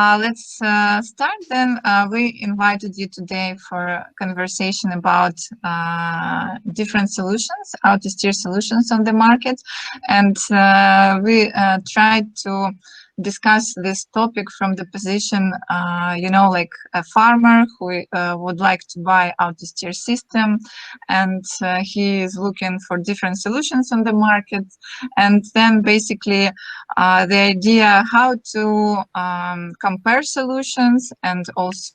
Let's start then. We invited you today for a conversation about different solutions, how to steer solutions on the market. And we tried to discuss this topic from the position, like a farmer who would like to buy auto steer system, and he is looking for different solutions on the market. And then basically the idea how to compare solutions, and also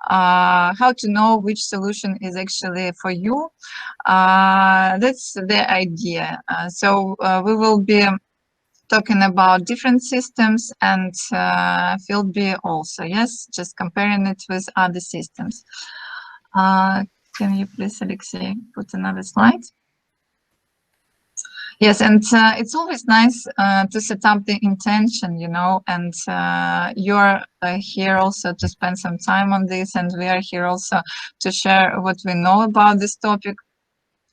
how to know which solution is actually for you. That's the idea. So we will be talking about different systems and field B also. Yes, just comparing it with other systems. Can you please, Alexey, put another slide? Yes, and it's always nice to set up the intention, and you're here also to spend some time on this, and we are here also to share what we know about this topic.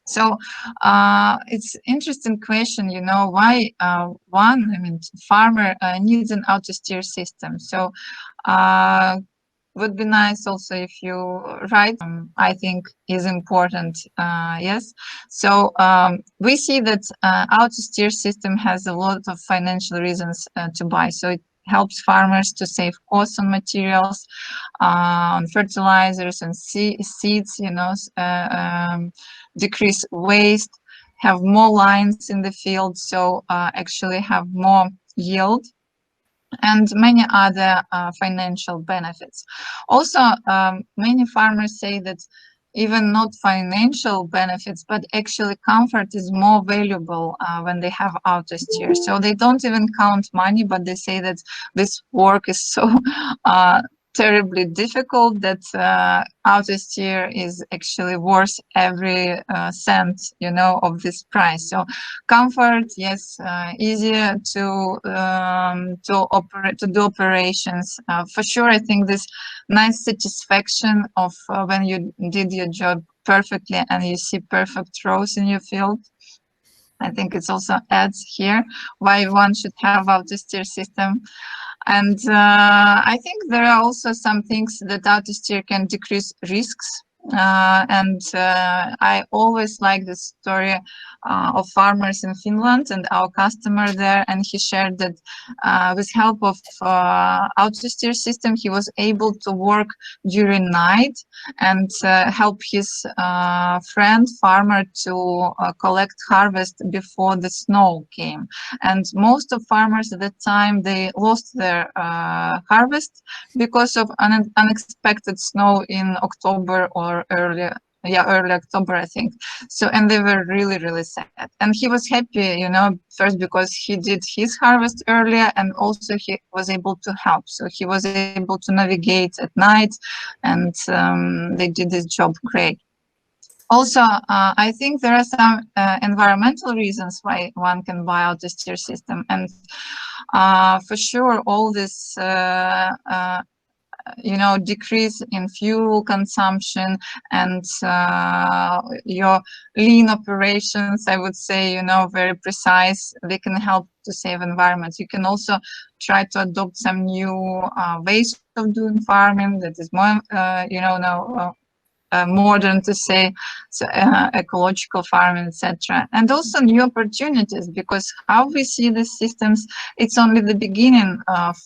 So it's interesting question, why farmer needs an auto steer system. So would be nice also if you write, I think is important. Yes. So we see that auto steer system has a lot of financial reasons to buy. So it helps farmers to save costs on materials, on fertilizers and seeds, decrease waste, have more lines in the field, so actually have more yield, and many other financial benefits. Also, many farmers say that even not financial benefits, but actually comfort is more valuable when they have auto steer. So they don't even count money, but they say that this work is so terribly difficult that auto steer is actually worth every cent, of this price. So comfort, yes, easier to do operations. For sure, I think this nice satisfaction of when you did your job perfectly and you see perfect rows in your field. I think it's also adds here why one should have auto steer system. And I think there are also some things that auto steer can decrease risks. And I always like the story of farmers in Finland and our customer there, and he shared that with help of auto steer system, he was able to work during night and help his friend farmer to collect harvest before the snow came. And most of farmers at that time, they lost their harvest because of unexpected snow in October or early October, I think. So, and they were really, really sad. And he was happy, first because he did his harvest earlier, and also he was able to help. So he was able to navigate at night, and they did this job great. Also, I think there are some environmental reasons why one can buy auto steer system, and for sure, all this decrease in fuel consumption and your lean operations, I would say, very precise. They can help to save environment. You can also try to adopt some new ways of doing farming that is more, modern, to say, so, ecological farming, etc. And also new opportunities, because how we see these systems, it's only the beginning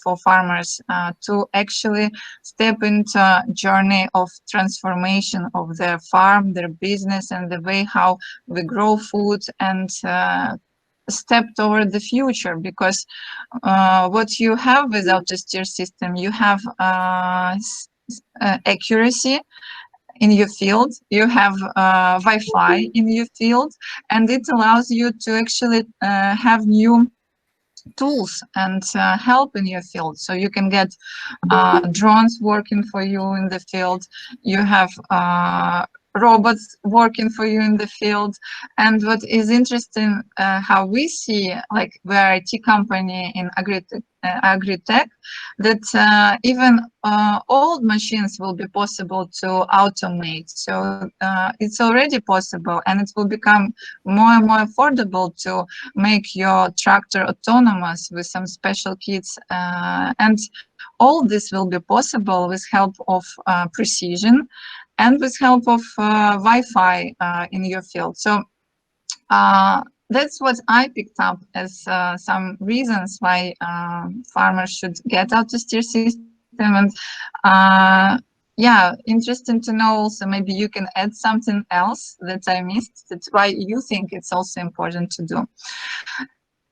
for farmers to actually step into a journey of transformation of their farm, their business, and the way how we grow food, and step toward the future. Because what you have with auto steer system, you have accuracy in your field, you have Wi-Fi in your field, and it allows you to actually have new tools and help in your field. So you can get drones working for you in the field, you have robots working for you in the field. And what is interesting, how we see, like we're IT company in agri-tech, that even old machines will be possible to automate. So it's already possible, and it will become more and more affordable to make your tractor autonomous with some special kits. And all this will be possible with help of precision and with help of Wi-Fi in your field. So that's what I picked up as some reasons why farmers should get AutoSteer system. And yeah, interesting to know also, maybe you can add something else that I missed. That's why you think it's also important to do.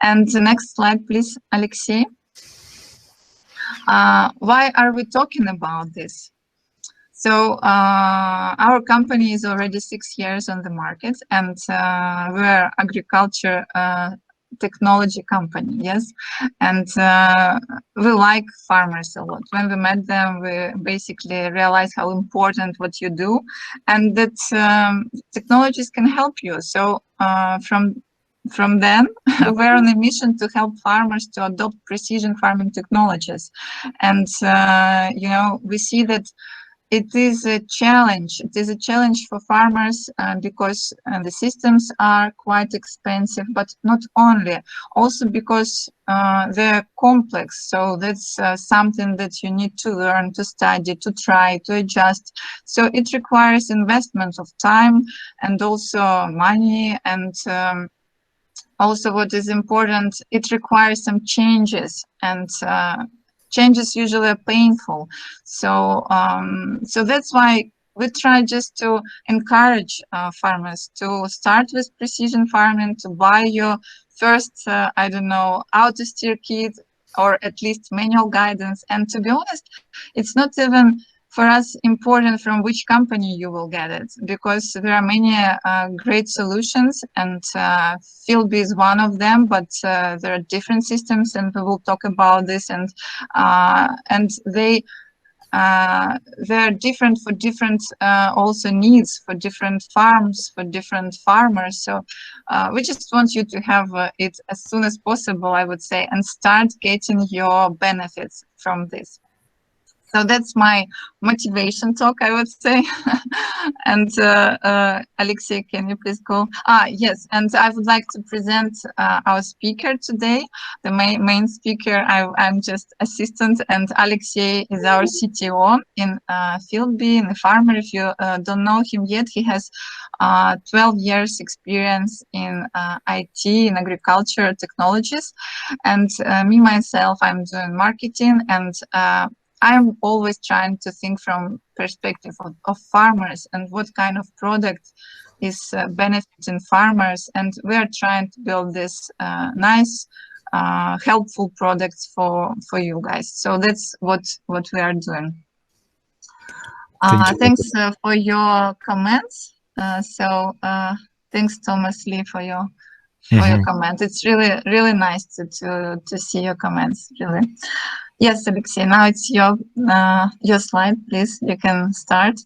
And the next slide, please, Alexey. Why are we talking about this? So our company is already 6 years on the market, and we're agriculture technology company, yes. And we like farmers a lot. When we met them, we basically realized how important what you do, and that technologies can help you. So from then, we're on a mission to help farmers to adopt precision farming technologies. And, you know, we see that it is a challenge. It is a challenge for farmers because the systems are quite expensive, but not only, also because they're complex. So that's something that you need to learn, to study, to try, to adjust. So it requires investment of time and also money, and also what is important, it requires some changes, and changes usually are painful. So so that's why we try just to encourage farmers to start with precision farming, to buy your first, I don't know, AutoSteer kit, or at least manual guidance. And to be honest, it's not even for us important from which company you will get it, because there are many great solutions, and Fieldbee is one of them, but there are different systems, and we will talk about this, and they're different for different also needs for different farms, for different farmers. So we just want you to have it as soon as possible, I would say, and start getting your benefits from this. So that's my motivation talk, I would say. And Alexey, can you please go? Yes, and I would like to present our speaker today. The main speaker, I'm just assistant, and Alexey is our CTO in Fieldbee, in the farmer. If you don't know him yet, he has 12 years experience in IT, in agriculture technologies. And me, myself, I'm doing marketing, and I'm always trying to think from perspective of farmers and what kind of product is benefiting farmers. And we are trying to build this nice, helpful products for you guys. So that's what we are doing. Thanks for your comments. Thanks, Thomas Lee, for your comment. It's really nice to see your comments, really. Yes, Alexey, now it's your slide, please. You can start.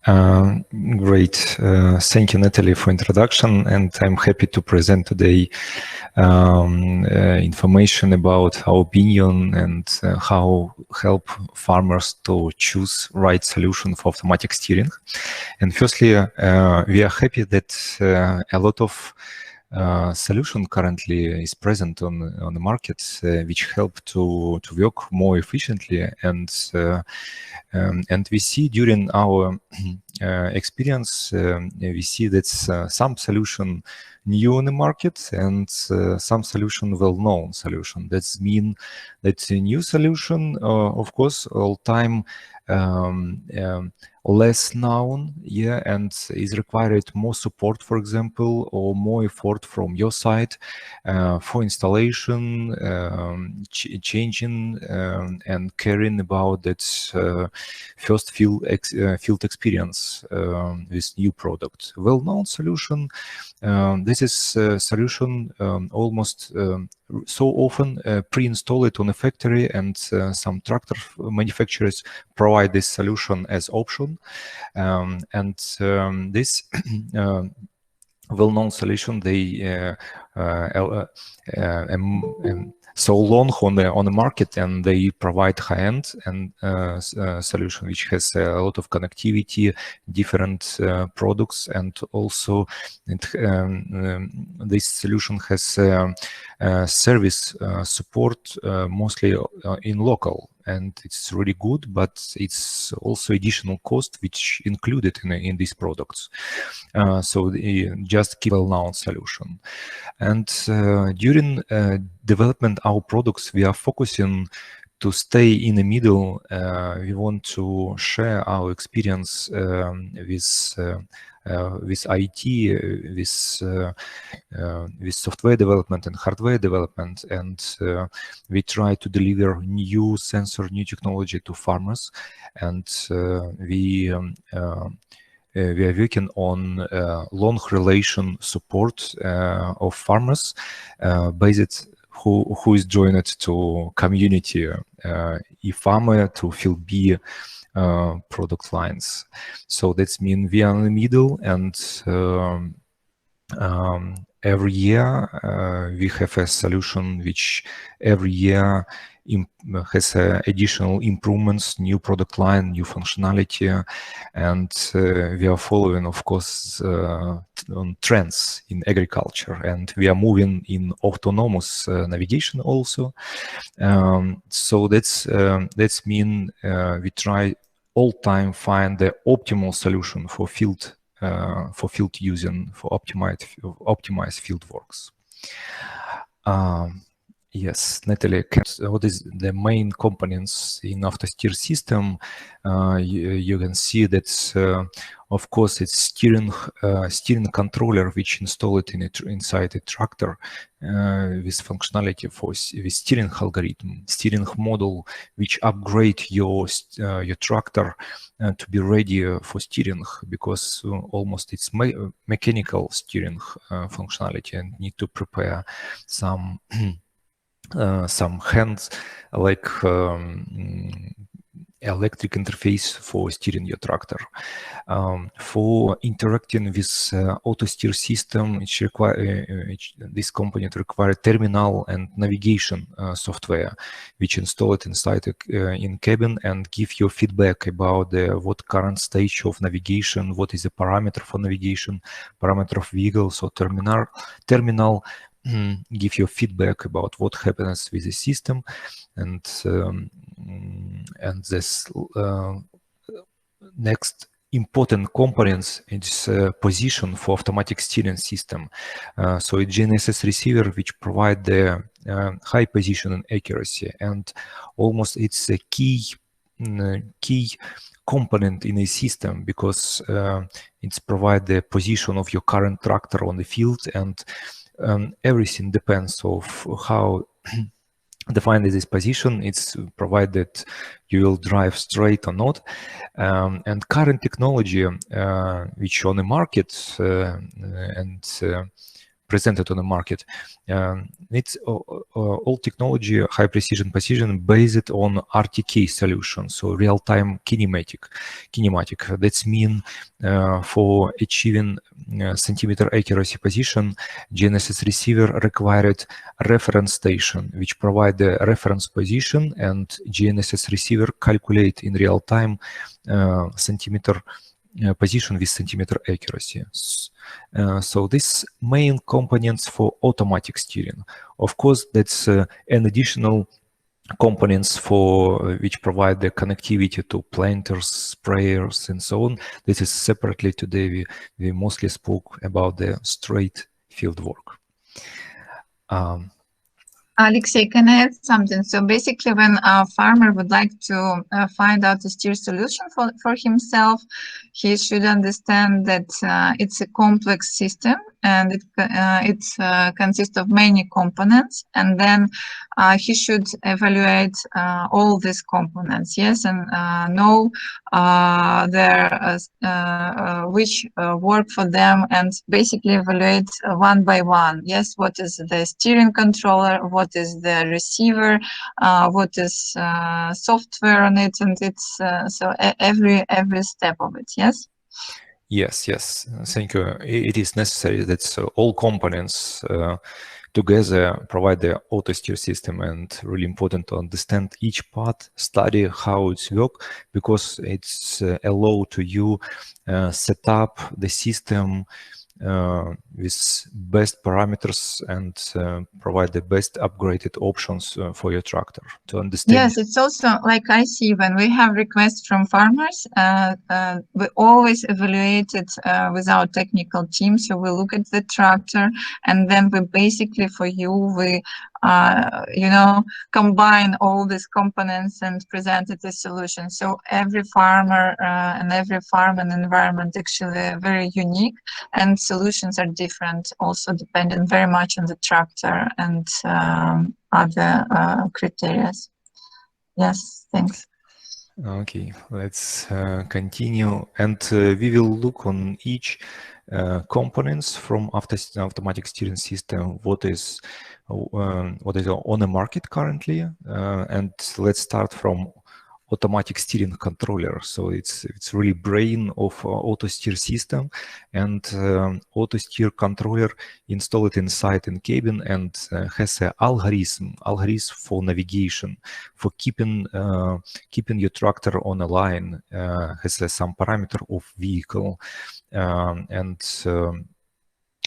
Great. Thank you, Natalie, for introduction. And I'm happy to present today information about our opinion and how help farmers to choose right solution for automatic steering. And firstly, we are happy that a lot of solution currently is present on the market, which help to work more efficiently, and we see during our experience, we see that some solution new on the market and some solution well-known solution. That's mean that a new solution, of course, all time less known, yeah, and is required more support, for example, or more effort from your side for installation, changing and caring about that first field experience with new product. Well-known solution, this is a solution almost so often pre-installed on a factory, and some tractor manufacturers provide this solution as option. This well-known solution, they so long on the market, and they provide high-end and solution which has a lot of connectivity, different products, and also this solution has service support mostly in local, and it's really good, but it's also additional cost which included in these products. So just keep well-known solution. And during development our products, we are focusing to stay in the middle. We want to share our experience with IT, with software development and hardware development, and we try to deliver new sensor, new technology to farmers, and we are working on long relation support of farmers, based who is joined to community e-farmer to fill B product lines. So that's mean we are in the middle, and every year we have a solution which every year has additional improvements, new product line, new functionality, and we are following, of course, on trends in agriculture, and we are moving in autonomous navigation also. So that's mean we try all time find the optimal solution for field using, for optimized field works. Yes, Natalie, what is the main components in AutoSteer system? You can see that, of course, it's steering controller which installed inside a tractor with functionality with steering algorithm, steering model which upgrade your tractor to be ready for steering, because almost it's mechanical steering functionality, and need to prepare some hands like electric interface for steering your tractor. For interacting with AutoSteer system, this component requires terminal and navigation software, which installed inside in cabin and give you feedback about what current stage of navigation, what is the parameter for navigation, parameter of vehicle. So terminal give you feedback about what happens with the system, and this next important components is position for automatic steering system. So a GNSS receiver which provide the high position and accuracy, and almost it's a key component in a system, because it's provide the position of your current tractor on the field, and everything depends of how defined this position. It's provided you will drive straight or not, and current technology which on the market and presented on the market, it's all technology, high precision position based on RTK solution, so real-time kinematic. That's mean for achieving centimeter accuracy position, GNSS receiver required reference station which provide the reference position, and GNSS receiver calculate in real time centimeter position with centimeter accuracy. So this main components for automatic steering. Of course, that's an additional components for which provide the connectivity to planters, sprayers, and so on. This is separately. Today we mostly spoke about the straight field work. Alexey, can I add something? So basically, when a farmer would like to find out a steer solution for himself, he should understand that it's a complex system, and it consists of many components, and then he should evaluate all these components, yes, and know which work for them, and basically evaluate one by one. Yes, what is the steering controller, what is the receiver, what is software on it, and it's so every step of it. Yes. Yes, thank you. It is necessary that all components together provide the auto steer system, and really important to understand each part, study how it's work, because it's allow to you set up the system with best parameters and provide the best upgraded options for your tractor to understand. Yes, it's also like I see when we have requests from farmers, we always evaluate it with our technical team. So we look at the tractor, and then we basically for you, we combine all these components and present it as solution. So every farmer and every farm and environment actually very unique, and solutions are different, also dependent very much on the tractor and other criteria. Yes, thanks. Okay, let's continue, and we will look on each components from automatic steering system. What is on the market currently, and let's start from automatic steering controller. So it's really brain of auto steer system, and auto steer controller installed inside in cabin, and has an algorithm for navigation, for keeping your tractor on a line, has some parameter of vehicle, and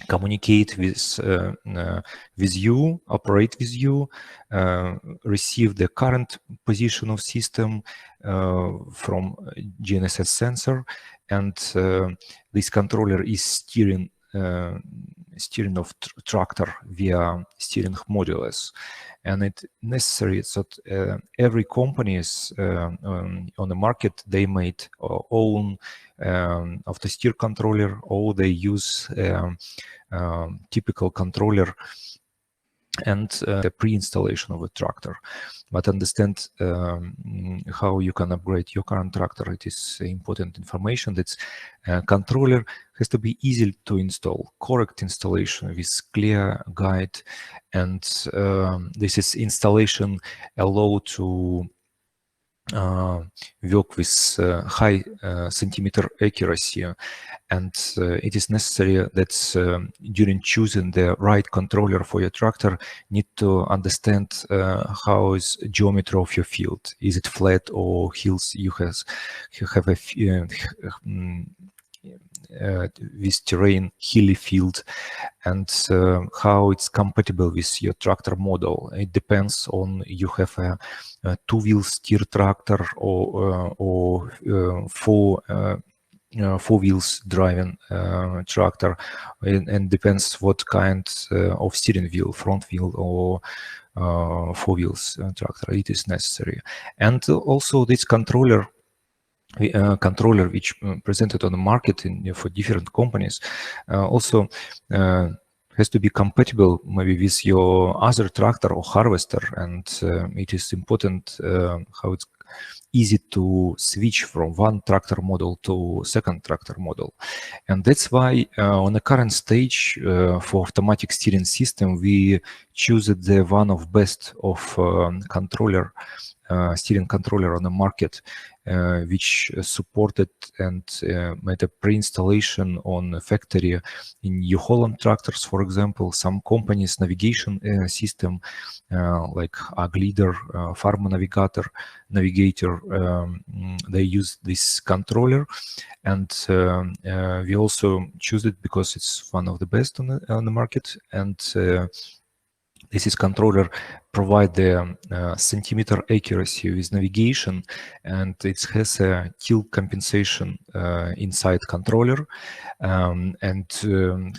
communicate with you, operate with you, receive the current position of system from GNSS sensor, and this controller is steering of tractor via steering modules. And it's necessary that every companies on the market, they made own of the steer controller, or they use typical controller and the pre-installation of a tractor. But understand how you can upgrade your current tractor. It is important information. That controller has to be easy to install, correct installation with clear guide, and this is installation allow to work with high centimeter accuracy, and it is necessary that during choosing the right controller for your tractor, need to understand how is geometry of your field. Is it flat or hills? You have a with terrain, hilly field, and how it's compatible with your tractor model. It depends on you have a two-wheel steer tractor or four wheels driving tractor, and depends what kind of steering wheel, front wheel or four wheels tractor it is necessary. And also this controller which presented on the market for different companies also has to be compatible maybe with your other tractor or harvester, and it is important how it's easy to switch from one tractor model to second tractor model. And that's why on the current stage for automatic steering system, we choose the one of best of controller, steering controller on the market, which supported and made a pre-installation on a factory in New Holland tractors, for example. Some companies' navigation system like AgLeader, Farm Navigator, they use this controller, and we also choose it because it's one of the best on the market. And this is controller provide the centimeter accuracy with navigation, and it has a tilt compensation inside controller, and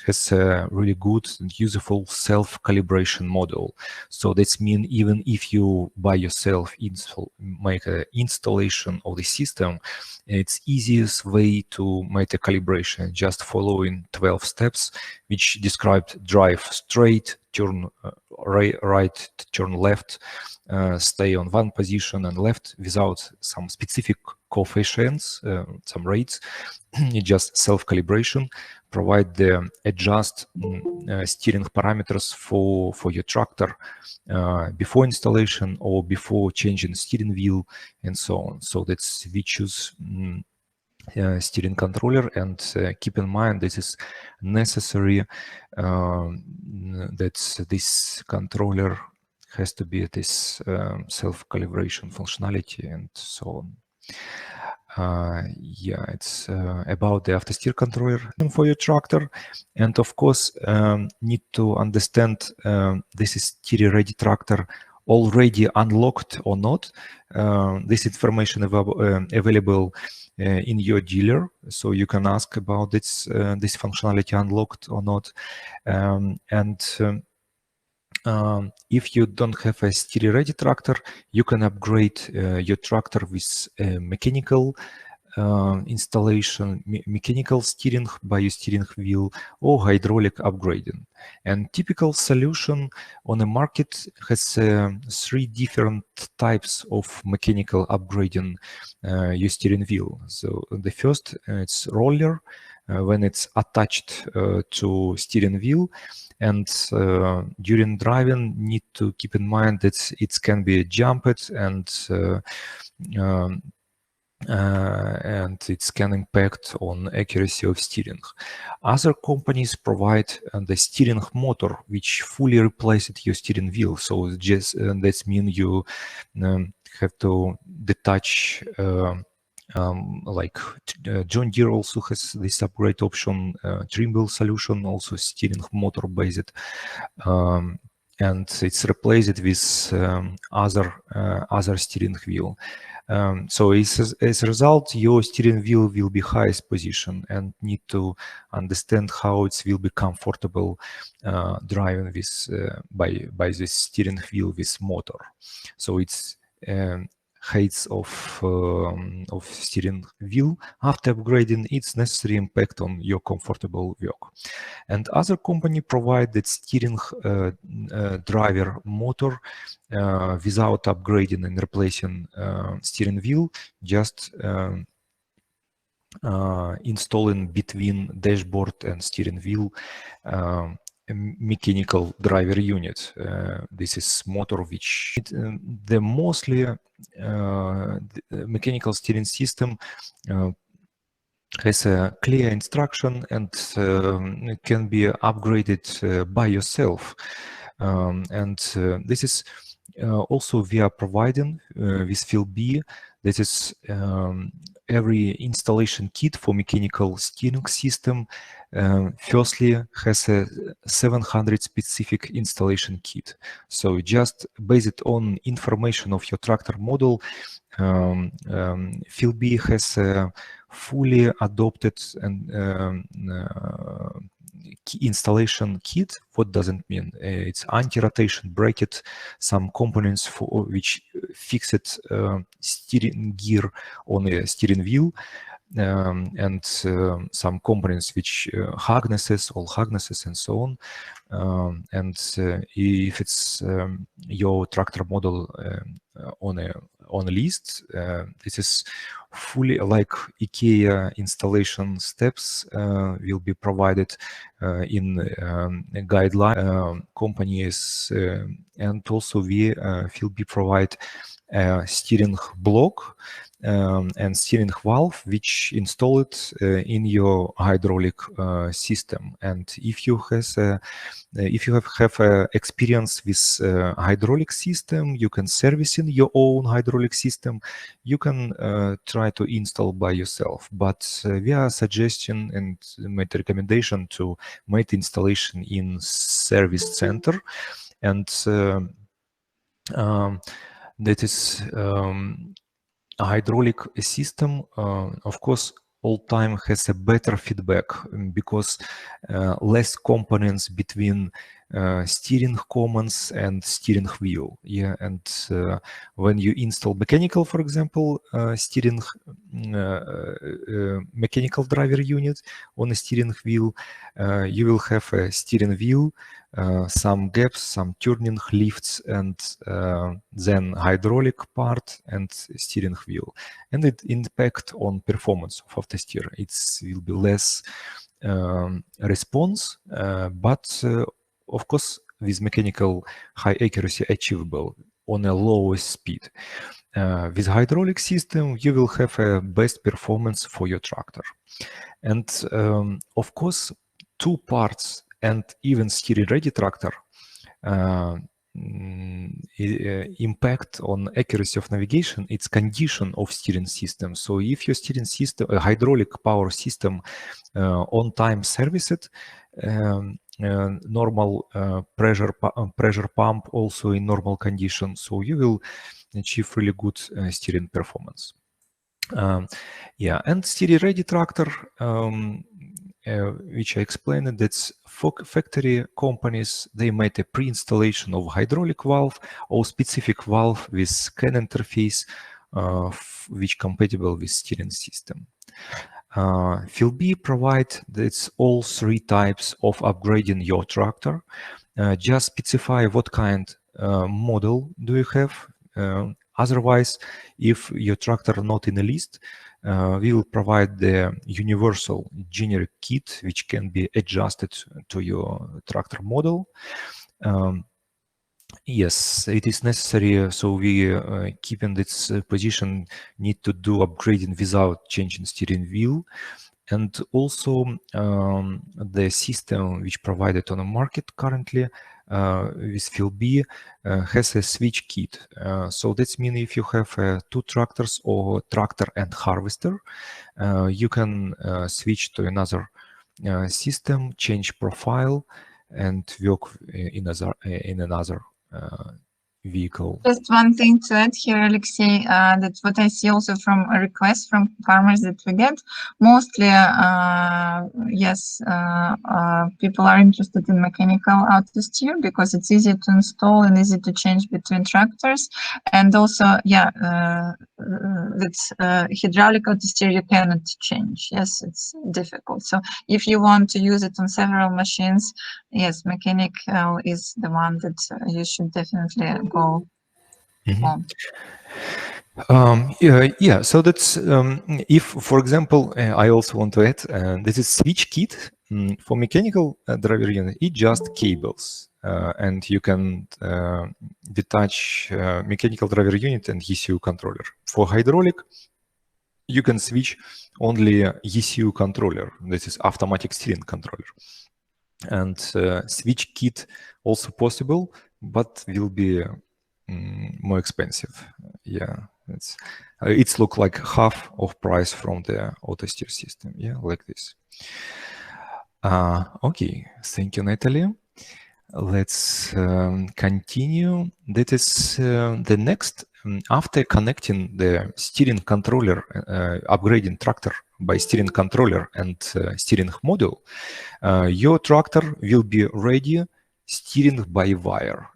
has a really good and useful self-calibration model. So that's mean even if you by yourself make an installation of the system, it's easiest way to make a calibration, just following 12 steps, which described drive straight, turn right, turn left, stay on one position and left without some specific coefficients, some rates. Just self-calibration, provide the adjust steering parameters for your tractor before installation or before changing steering wheel and so on. So that's we choose steering controller, and keep in mind this is necessary that this controller has to be this self-calibration functionality and so on. Yeah, it's about the aftersteer controller for your tractor, and of course need to understand this is steer ready tractor already unlocked or not. This information available in your dealer, so you can ask about this this functionality unlocked or not. If you don't have a steer-ready tractor, you can upgrade your tractor with mechanical installation, mechanical steering by your steering wheel, or hydraulic upgrading. And typical solution on the market has 3 different types of mechanical upgrading your steering wheel. So the first, it's roller, when it's attached to steering wheel, and during driving need to keep in mind that it can be jumped and it can impact on accuracy of steering. Other companies provide the steering motor, which fully replaces your steering wheel. So just that means you have to detach. Like John Deere also has this upgrade option, Trimble solution also steering motor based, and it's replaced with other steering wheel. So as a result, your steering wheel will be highest position and need to understand how it will be comfortable driving with by this steering wheel with motor. So it's heights of steering wheel after upgrading, its necessary impact on your comfortable work. And other company provide that steering driver motor without upgrading and replacing steering wheel, just installing between dashboard and steering wheel mechanical driver unit. This is motor which the mostly the mechanical steering system has a clear instruction and can be upgraded by yourself. This is also we are providing with Phil-B. This is every installation kit for mechanical steering system. Firstly, has a 700 specific installation kit. So just based on information of your tractor model, Phil-B has a fully adopted and installation kit. What does it mean? It's anti-rotation bracket, some components for which fixed steering gear on a steering wheel, and some components which harnesses, all harnesses and so on. If it's your tractor model on a list, this is fully like IKEA installation steps will be provided in a guideline companies, and also we Phil-B provide a steering block and steering valve which installed in your hydraulic system. And if you have experience with hydraulic system, you can service in your own hydraulic system. You can try to install by yourself, but we are suggesting and made a recommendation to make installation in service center, and that is a hydraulic system, of course, all time has a better feedback because less components between steering commands and steering wheel. Yeah, and when you install mechanical, for example, steering mechanical driver unit on a steering wheel, you will have a steering wheel, some gaps, some turning lifts, and then hydraulic part and steering wheel, and it impact on performance of aftersteer. It will be less response, but of course with mechanical high accuracy achievable. on a lowest speed. With hydraulic system, you will have a best performance for your tractor. And of course, two parts and even steering-ready tractor impact on accuracy of navigation, it's condition of steering system. So if your steering system, a hydraulic power system, on time service it, normal pressure pump also in normal condition, so you will achieve really good steering performance. Yeah, and steering-ready tractor, which I explained, that's for factory companies, they made a pre-installation of hydraulic valve or specific valve with CAN interface, which compatible with steering system. Philby provide that's all three types of upgrading your tractor. Just specify what kind model do you have. Otherwise, if your tractor not in a list, we will provide the universal generic kit, which can be adjusted to your tractor model. Yes, it is necessary. So we, keeping this position, need to do upgrading without changing steering wheel. And also the system which provided on the market currently with Philby has a switch kit. So that means if you have two tractors or tractor and harvester, you can switch to another system, change profile, and work in another vehicle. Just one thing to add here, Alexey, that's what I see also from a request from farmers that we get. Mostly, yes, people are interested in mechanical auto steer because it's easy to install and easy to change between tractors. And also, yeah, that's hydraulic auto steer you cannot change. Yes, it's difficult. So if you want to use it on several machines, yes, mechanical is the one that you should definitely go on. Yeah, so that's if, for example, I also want to add, this is switch kit for mechanical driver unit. It just cables, and you can detach mechanical driver unit and ECU controller. For hydraulic, you can switch only ECU controller. This is automatic steering controller. And switch kit also possible, but will be more expensive. Yeah, it's look like half of price from the auto steer system. Yeah, like this. Okay, thank you, Natalie. Let's continue. That is the next. After connecting the steering controller, upgrading tractor by steering controller and steering module, your tractor will be ready steering by wire.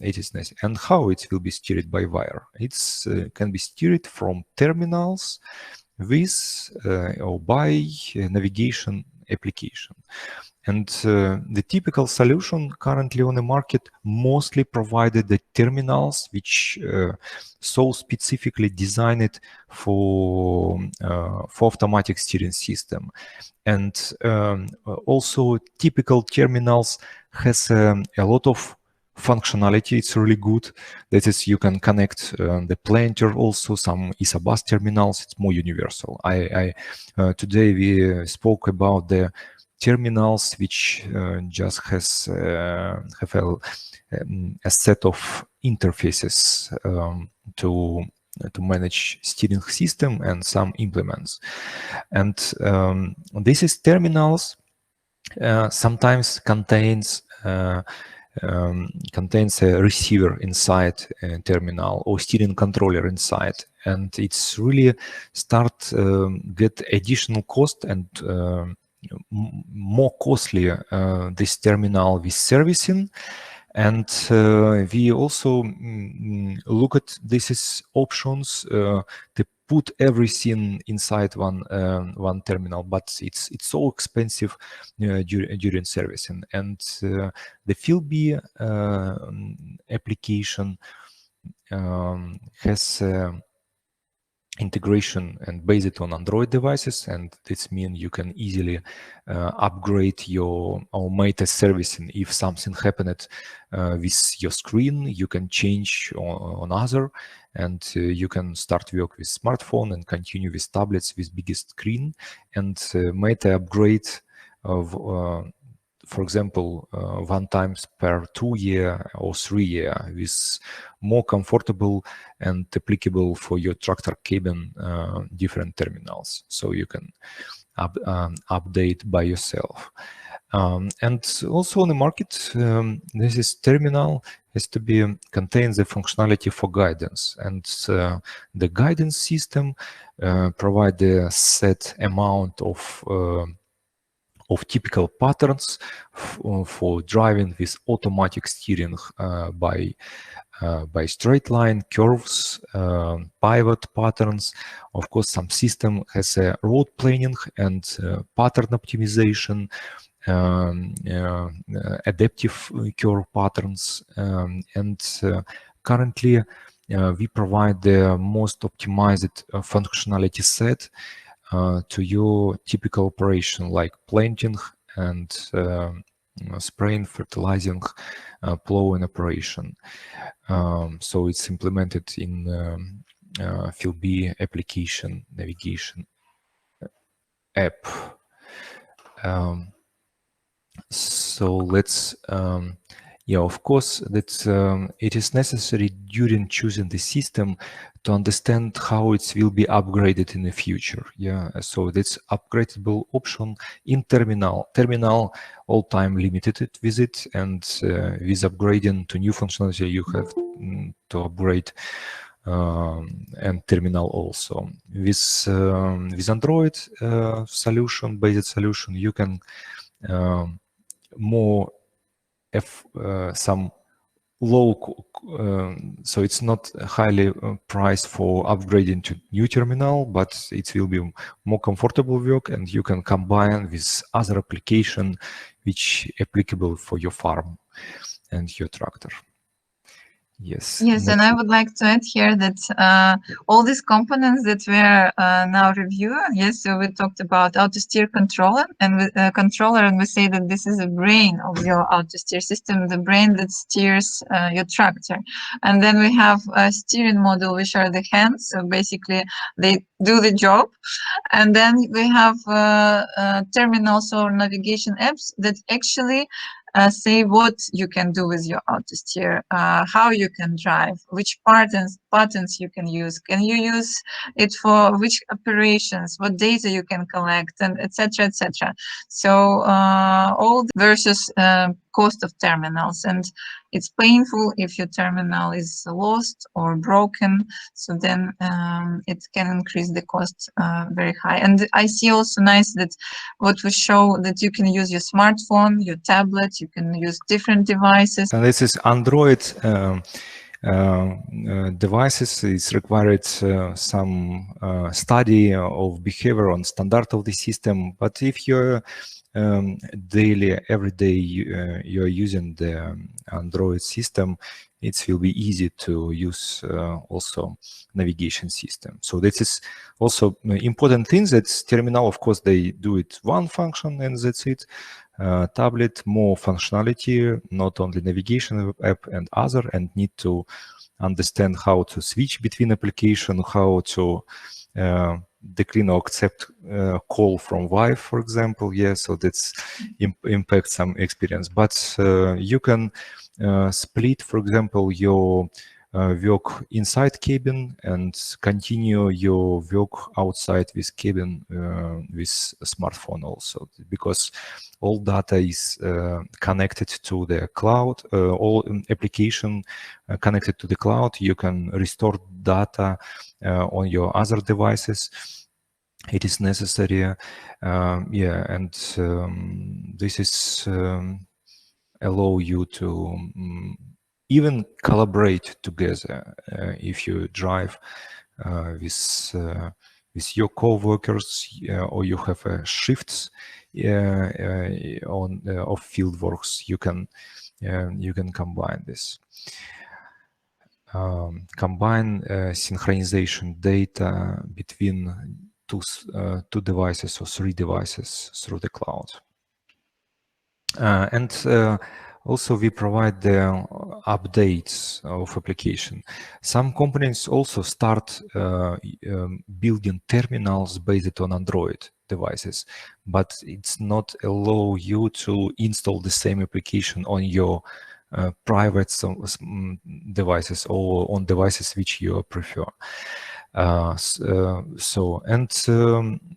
It is nice. And how it will be steered by wire? It's can be steered from terminals with or by navigation application. And the typical solution currently on the market mostly provided the terminals which so specifically designed for automatic steering system. And also typical terminals has a lot of functionality. It's really good. That is, you can connect the planter, also some ISA bus terminals. It's more universal. Today we spoke about the terminals which just has have a set of interfaces to manage steering system and some implements. And this is terminals sometimes contains a receiver inside a terminal or steering controller inside, and it's really start get additional cost and more costly this terminal with servicing. And we also look at this options to put everything inside one terminal, but it's so expensive during servicing. And the Philby application has integration and base it on Android devices, and this means you can easily upgrade your Mate service, and if something happened with your screen, you can change on other, and you can start work with smartphone and continue with tablets with biggest screen, and Mate upgrade of for example, 1 times per 2 year or 3 year, with more comfortable and applicable for your tractor cabin different terminals, so you can update by yourself. And also on the market, this is terminal has to be contains the functionality for guidance, and the guidance system provide a set amount of typical patterns for driving with automatic steering by straight line, curves, pivot patterns. Of course, some system has a road planning and pattern optimization, adaptive curve patterns, and currently we provide the most optimized functionality set to your typical operation like planting and spraying, fertilizing, plowing operation. So it's implemented in Field B application navigation app. So let's yeah, of course, that it is necessary during choosing the system to understand how it will be upgraded in the future. Yeah, so that's upgradable option in terminal. Terminal all time limited with it, and with upgrading to new functionality, you have to upgrade and terminal also. With Android solution, based solution, you can more some low, so it's not highly priced for upgrading to new terminal, but it will be more comfortable work, and you can combine with other application which applicable for your farm and your tractor. Yes. Yes, and I would like to add here that all these components that we're now reviewing, yes, so we talked about auto steer controller and we say that this is the brain of your auto steer system, the brain that steers your tractor. And then we have a steering module, which are the hands. So basically they do the job. And then we have terminals or navigation apps that actually say what you can do with your auto steer, how you can drive, which buttons you can use it for which operations, what data you can collect, and etc. etc. So all versus cost of terminals, and it's painful if your terminal is lost or broken. So then it can increase the cost very high. And I see also nice that what we show that you can use your smartphone, your tablet, you can use different devices. And this is Android devices. It's required some study of behavior on standard of the system. But if you're daily, every day you're using the Android system, it will be easy to use also navigation system. So this is also important thing that terminal, of course, they do it one function and that's it. Tablet, more functionality, not only navigation app and other, and need to understand how to switch between application, how to decline or accept call from Wi-Fi, for example. Yeah, so that's impact some experience. But you can split, for example, your work inside cabin and continue your work outside with cabin with a smartphone also, because all data is connected to the cloud, all application connected to the cloud. You can restore data on your other devices. It is necessary, yeah, and this is allow you to even collaborate together if you drive with your co-workers, or you have shifts of field works. You can combine this. combine synchronization data between two devices or three devices through the cloud. Also, we provide the updates of application. Some companies also start building terminals based on Android devices, but it's not allow you to install the same application on your private devices or on devices which you prefer.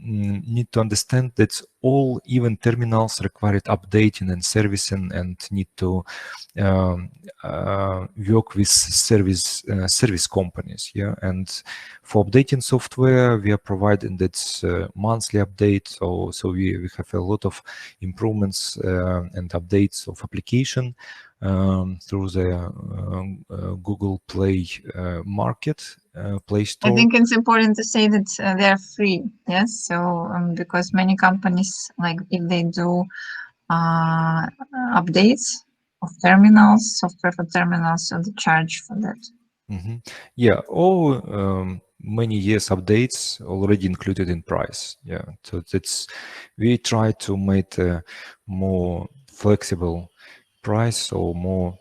Need to understand that all event terminals require updating and servicing and need to work with service companies. Yeah, and for updating software, we are providing that monthly update. So we have a lot of improvements and updates of application through the Google Play Market. Play Store. I think it's important to say that they're free. Yes, so because many companies, like if they do updates of terminals, software for terminals, so they charge for that. Mm-hmm. Yeah, all many years updates already included in price. Yeah, so that's we try to make a more flexible price or more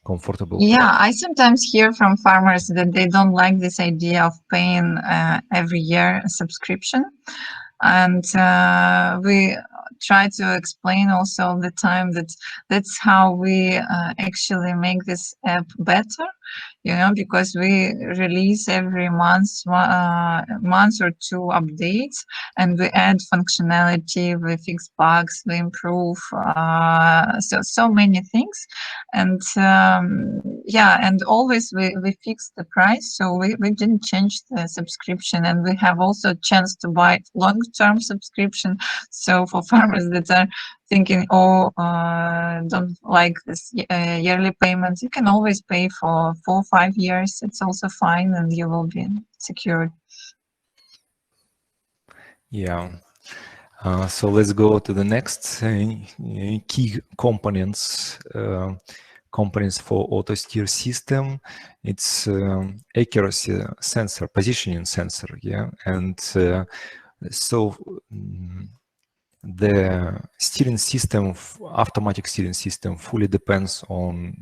comfortable. Yeah, I sometimes hear from farmers that they don't like this idea of paying every year a subscription, and we try to explain also all the time that that's how we actually make this app better, you know, because we release every month or two updates, and we add functionality, we fix bugs, we improve so many things, and yeah, and always we fix the price, so we didn't change the subscription, and we have also a chance to buy long-term subscription. So for farmers that are thinking, oh, don't like this yearly payment, you can always pay for 4 or 5 years. It's also fine, and you will be secured. Yeah. So let's go to the next key components for AutoSteer system. It's accuracy sensor, positioning sensor. Yeah, and so the steering system, automatic steering system, fully depends on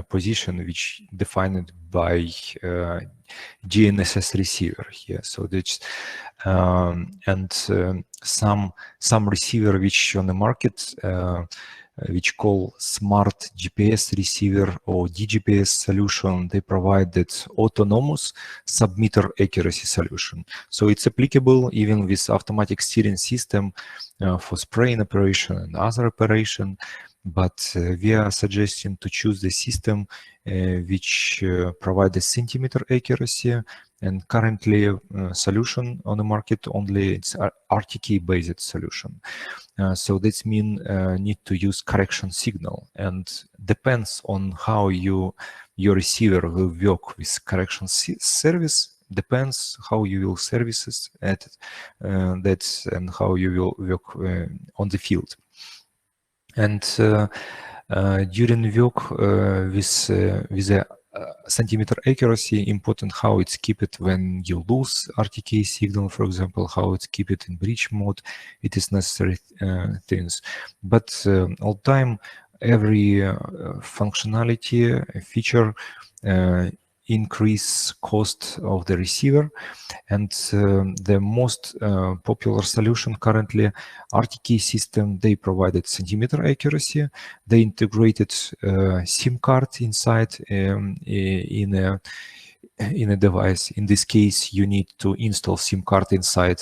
position which defined by GNSS receiver here. So that's some receiver which on the market which call smart GPS receiver or DGPS solution, they provide that autonomous submeter accuracy solution. So it's applicable even with automatic steering system for spraying operation and other operation. But we are suggesting to choose the system which provide a centimeter accuracy. And currently, solution on the market only it's RTK-based solution. So that means need to use correction signal, and depends on how your receiver will work with correction service. Depends how you will services at that and how you will work on the field. And during work with a centimeter accuracy, important how it's keep it when you lose RTK signal, for example, how it's keep it in bridge mode. It is necessary things, but all time every functionality feature increase cost of the receiver, and the most popular solution currently RTK system, they provided centimeter accuracy. They integrated SIM card inside in a device. In this case, you need to install SIM card inside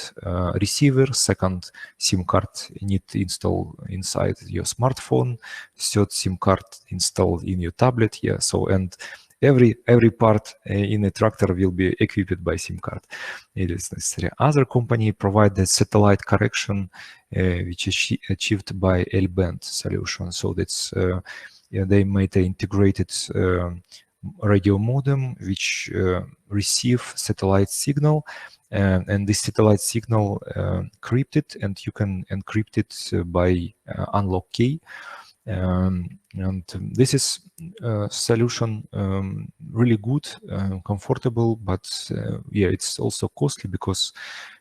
receiver. Second, SIM card need to install inside your smartphone. Third, SIM card installed in your tablet. Yeah. So and every part in a tractor will be equipped by SIM card. It is necessary. Other company provide the satellite correction, which is achieved by L-band solution. So that's they made an integrated radio modem which receive satellite signal, and this satellite signal encrypted, and you can encrypt it by unlock key. And this is a solution really good, comfortable, but yeah, it's also costly because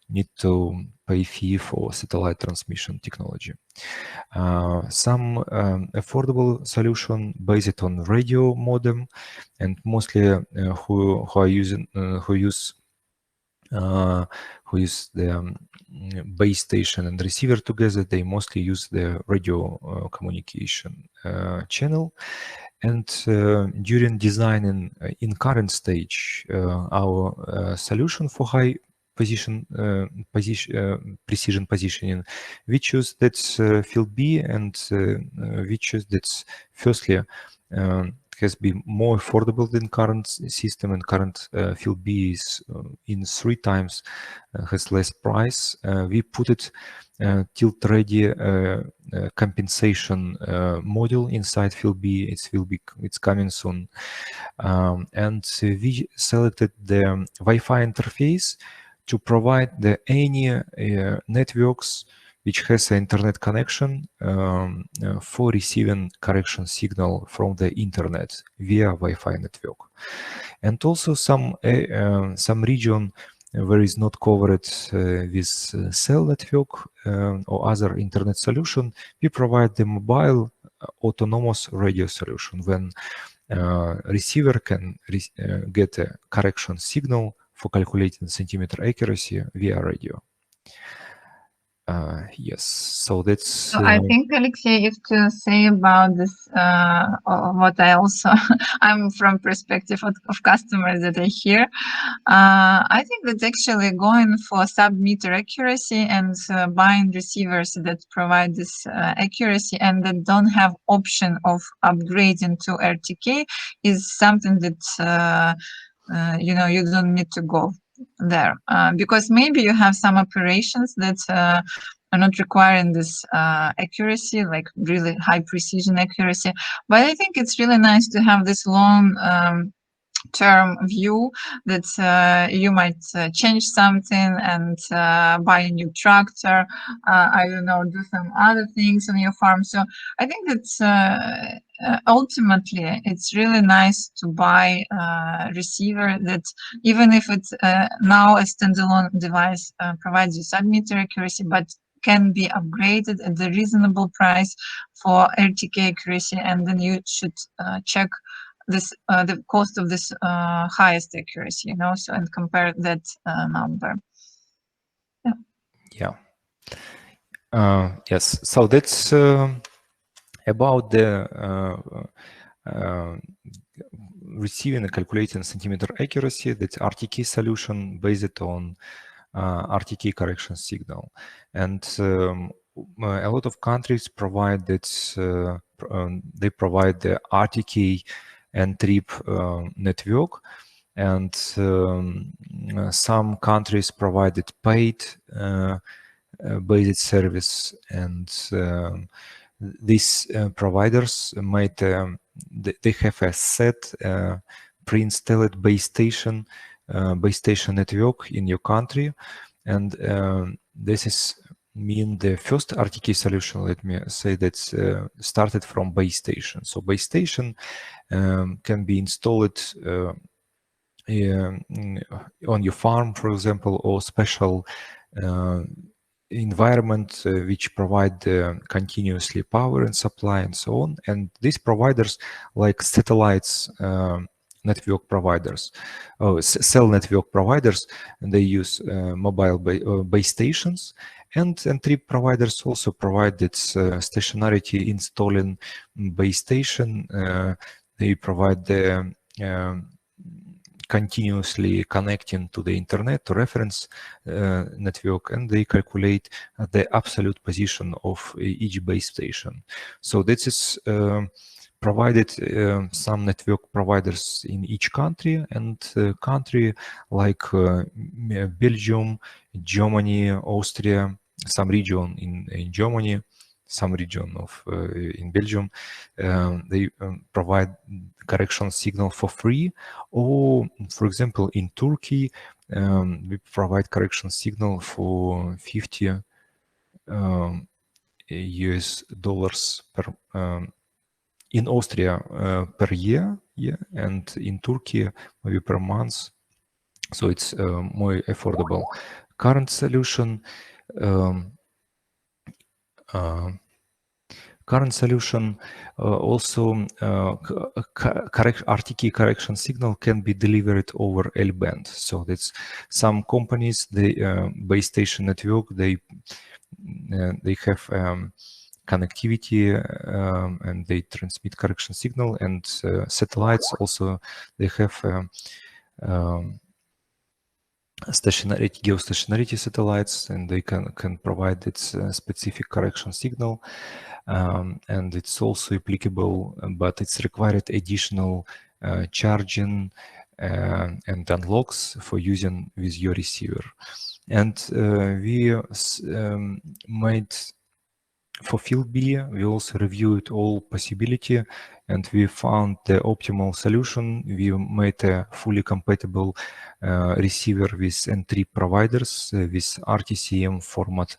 need to pay fee for satellite transmission technology. Some affordable solution based on radio modem, and mostly who use the base station and receiver together, they mostly use the radio communication channel. And during designing in current stage, our solution for high precision positioning, we choose that's field B, and we choose that's firstly has been more affordable than current system, and current field B is in 3 times has less price. We put it tilt ready compensation module inside field B. It's coming soon, and we selected the Wi-Fi interface to provide any networks which has an internet connection for receiving correction signal from the internet via Wi-Fi network. And also some region where is not covered with cell network or other internet solution, we provide the mobile autonomous radio solution when receiver can get a correction signal for calculating centimeter accuracy via radio. Yes, so that's. So I think, Alexey, if to say about this, what I also, I'm from perspective of customers that I hear, I think that actually going for sub-meter accuracy and buying receivers that provide this accuracy and that don't have option of upgrading to RTK is something that, you know, you don't need to go there, because maybe you have some operations that are not requiring this accuracy, like really high precision accuracy. But I think it's really nice to have this long term view that you might change something and buy a new tractor, I don't know, do some other things on your farm. So I think that ultimately it's really nice to buy a receiver that, even if it's now a standalone device, provides you sub-meter accuracy, but can be upgraded at a reasonable price for RTK accuracy, and then you should check this the cost of this highest accuracy, you know, so and compare that number. Yeah. Yes. So that's about the receiving and calculating centimeter accuracy. That's RTK solution based on RTK correction signal, and a lot of countries provide that. They provide the RTK and TRIP network, and some countries provided paid based service, and these providers might they have a set pre-installed base station network in your country, and this is mean the first RTK solution, let me say, that's started from base station. So base station can be installed on your farm, for example, or special environment which provide continuously power and supply and so on. And these providers, like satellites, network providers, cell network providers, and they use mobile base stations, and TRIP providers also provide its stationarity installing base station. They provide the continuously connecting to the internet, to reference network, and they calculate the absolute position of each base station. So this is provided some network providers in each country, and country like Belgium, Germany, Austria, some region in Germany, some region of in Belgium, they provide correction signal for free. Or, for example, in Turkey, we provide correction signal for 50 US dollars per in Austria per year, and in Turkey maybe per month. So it's more affordable. Current solution. Current solution also RTK correction signal can be delivered over L-band. So that's some companies, the base station network, they have connectivity and they transmit correction signal, and satellites also, they have geostationarity satellites, and they can provide its specific correction signal. And it's also applicable, but it's required additional charging and unlocks for using with your receiver. And we made for field B, we also reviewed all possibility, and we found the optimal solution. We made a fully compatible receiver with N3 providers with RTCM format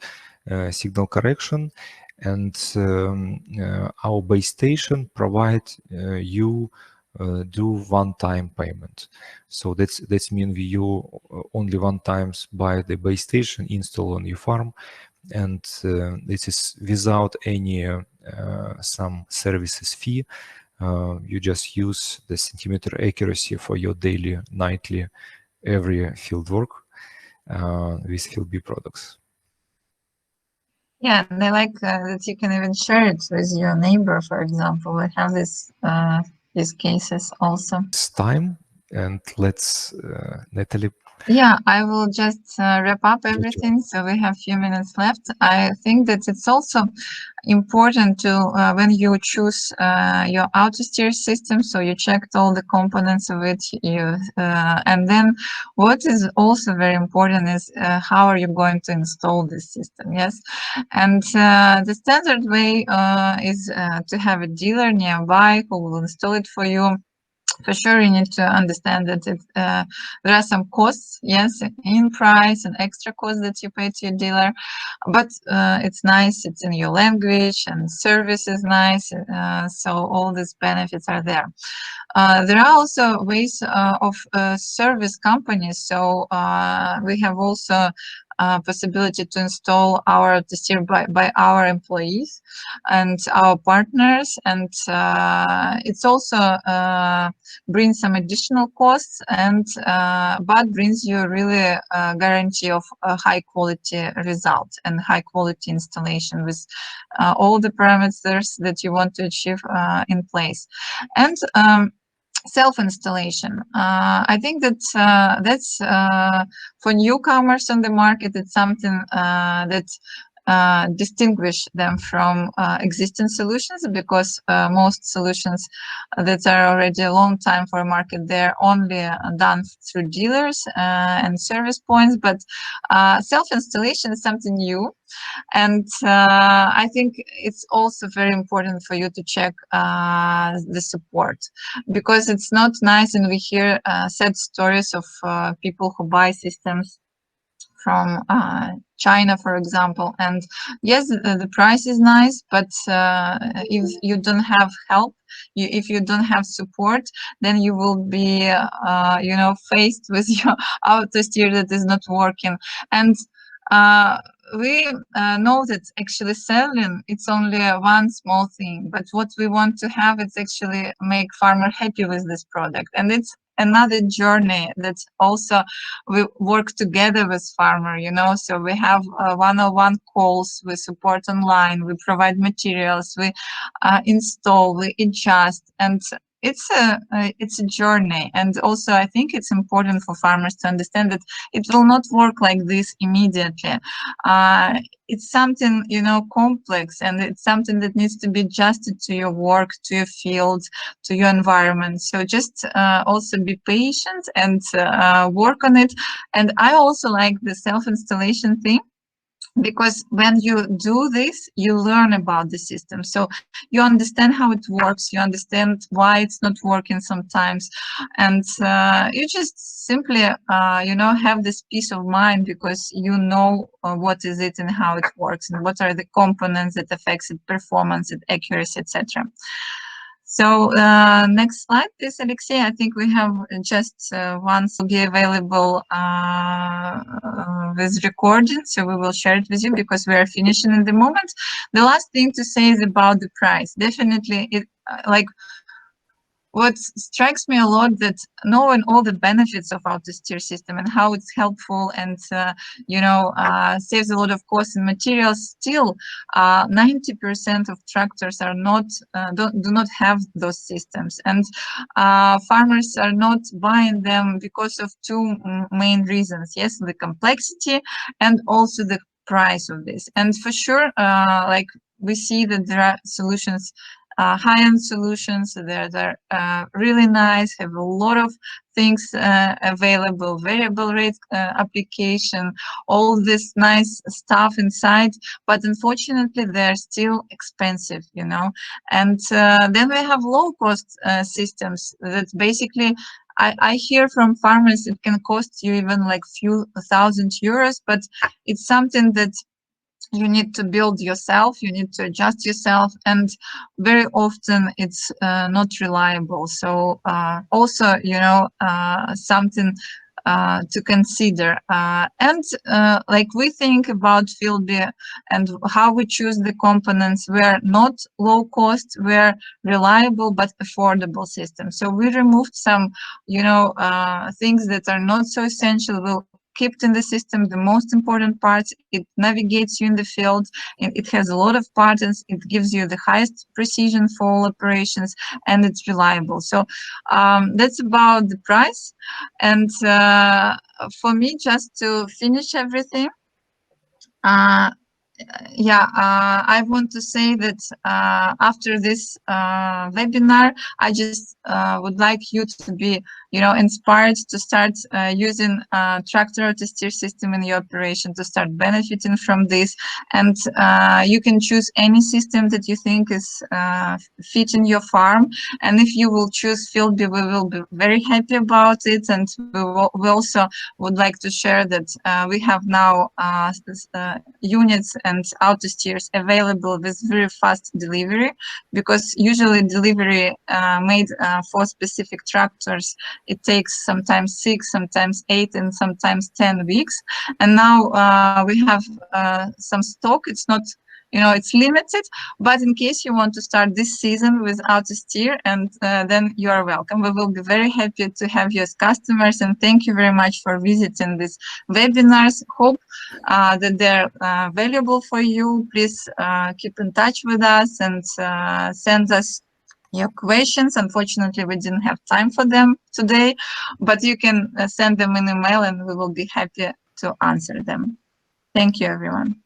signal correction, and our base station provide you do one-time payment. So that's mean you only one times buy the base station, install on your farm, and this is without any some services fee. You just use the centimeter accuracy for your daily, nightly, every field work with field B products. Yeah, and I like that you can even share it with your neighbor, for example. We have this these cases also. It's time, and let's Natalie. Yeah, I will just wrap up everything. So we have a few minutes left. I think that it's also important to, when you choose your auto steer system, so you checked all the components of it, and then what is also very important is how are you going to install this system, yes? And the standard way is to have a dealer nearby who will install it for you. For sure, you need to understand that there are some costs, yes, in price and extra costs that you pay to your dealer, but it's nice, it's in your language, and service is nice, so all these benefits are there. There are also ways of service companies, so we have also possibility to install our steer by our employees and our partners, and it's also brings some additional costs, and but brings you really a guarantee of a high quality result and high quality installation with all the parameters that you want to achieve in place. And self-installation. I think that that's for newcomers on the market, it's something that distinguish them from existing solutions, because most solutions that are already a long time for a market, they're only done through dealers and service points, but self-installation is something new. And I think it's also very important for you to check the support, because it's not nice, and we hear sad stories of people who buy systems from China, for example, and yes, the price is nice, but if you don't have help, if you don't have support, then you will be you know, faced with your auto steer that is not working. And we know that actually selling, it's only one small thing, but what we want to have is actually make farmer happy with this product, and it's another journey that also we work together with farmer, you know, so we have one-on-one calls, we support online, we provide materials, we install, we adjust, and it's a journey. And also I think it's important for farmers to understand that it will not work like this immediately. It's something, you know, complex, and it's something that needs to be adjusted to your work, to your field, to your environment. So just also be patient and work on it. And I also like the self-installation thing, because when you do this, you learn about the system. So you understand how it works, you understand why it's not working sometimes, and you just simply, have this peace of mind because you know what is it and how it works and what are the components that affects its performance, its accuracy, etc. So next slide, please, Alexey. I think we have just one will be available with recording, so we will share it with you because we are finishing in the moment. The last thing to say is about the price. Definitely, it what strikes me a lot that knowing all the benefits of AutoSteer system and how it's helpful and saves a lot of cost and materials, still 90% of tractors are not do not have those systems, and farmers are not buying them because of two main reasons. Yes, the complexity and also the price of this. And for sure, we see that there are solutions, high-end solutions that are really nice, have a lot of things available, variable rate application, all this nice stuff inside, but unfortunately they're still expensive, and then we have low-cost systems that basically I hear from farmers it can cost you even like few €1,000, but it's something that you need to build yourself, you need to adjust yourself, and very often it's not reliable. So also, something to consider. Like we think about Philby and how we choose the components, we're not low cost, we're reliable but affordable system. So we removed some, things that are not so essential. We'll kept in the system the most important parts. It navigates you in the field, and it has a lot of patterns. It gives you the highest precision for all operations, and it's reliable. So that's about the price. And for me, just to finish everything, I want to say that after this webinar, I just would like you to be, inspired to start using tractor AutoSteer system in your operation, to start benefiting from this. And you can choose any system that you think is fitting your farm. And if you will choose Philby, we will be very happy about it. And we also would like to share that we have now units and AutoSteers available with very fast delivery, because usually delivery made for specific tractors, it takes sometimes 6, sometimes 8, and sometimes 10 weeks. And now we have some stock. It's not, it's limited, but in case you want to start this season with AutoSteer, and then you are welcome. We will be very happy to have you as customers, and thank you very much for visiting these webinars. Hope that they're valuable for you. Please keep in touch with us and send us your questions. Unfortunately, we didn't have time for them today, but you can send them in email and we will be happy to answer them. Thank you, everyone.